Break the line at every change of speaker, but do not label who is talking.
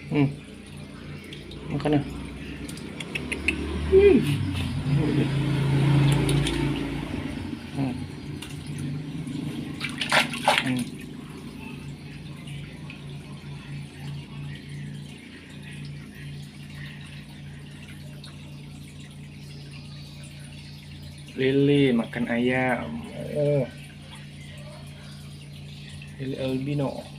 Hmm, makan ya. Hmm. Hmm. Hmm. Lili makan ayam. Oh, Lili albino.